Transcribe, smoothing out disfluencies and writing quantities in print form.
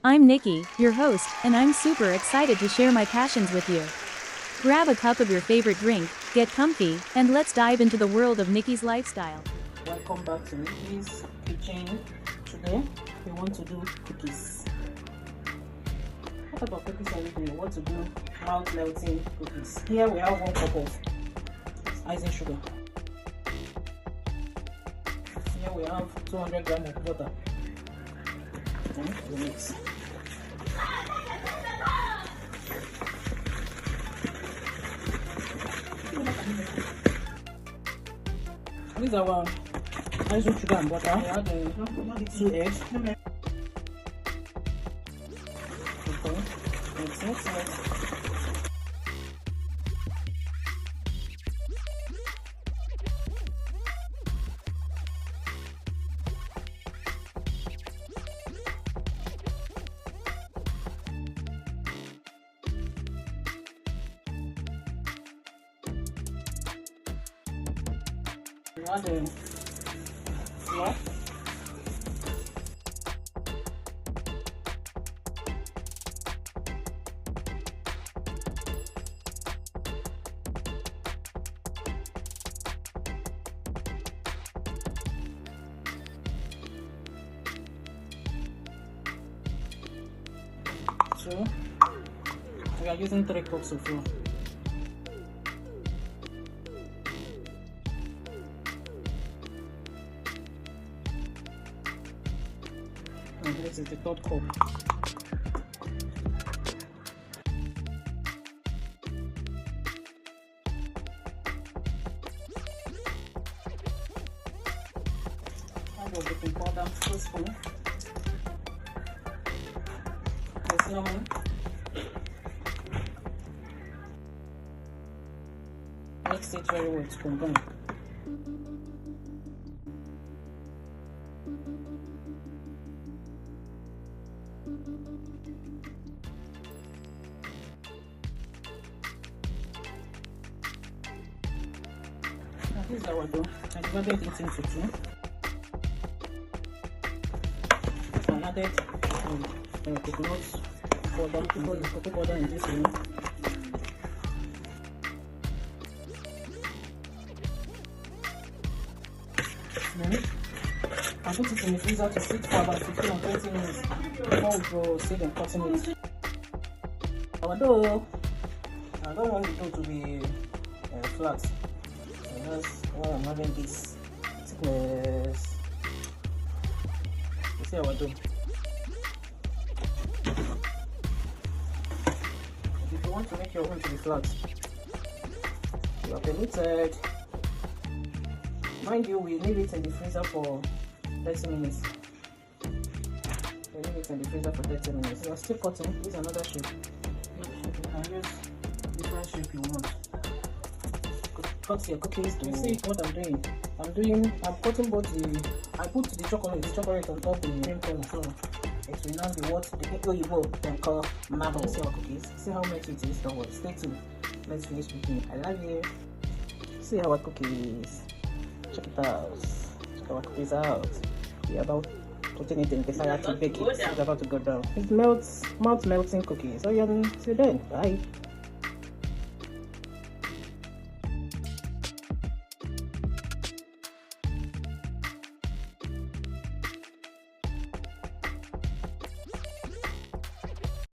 I'm Nikki, your host, and I'm super excited to share my passions with you. Grab a cup of your favorite drink, get comfy, and let's dive into the world of Nikki's lifestyle. Welcome back to Nikki's kitchen. Today we want to do cookies. What type of cookies are we doing? We want to do mouth melting cookies. Here we have 1 cup of icing sugar. Here we have 200 grams of butter. And we mix. These are our icing sugar and butter. We add 2 eggs. Okay, mix it. Add the flour. So we are using 3 cups of flour. And this is the 3rd cup. Add the baking powder, 2 spoons. The cinnamon. Mix it very well to combine. This is our dough. I divided it into 2. I added coconut powder, cocoa powder in this one. Then I put it in the freezer to sit for about 15 or 20 minutes before we proceed in cutting it. Our dough, I don't want the dough to be flat. That's why I'm having this thickness. You see how I do. If you want to make your own to be flat, you are permitted. Mind you, we leave it in the freezer for 30 minutes. We leave it in the freezer for 30 minutes. You are still cutting. This is another shape. You can use different shape you want. Cut your cookies. You see what I'm doing? I'm cutting both I put the chocolate on top the cream color, so it will now be what the people can call marble. See our cookies. See how much it is. Don't worry. Stay tuned. Let's finish cooking. I love you. See our cookies. Check it out. Check our cookies out. We are about putting it in the fire to bake it. It's about to go down. It's mouth melting cookies. So see you then. Bye.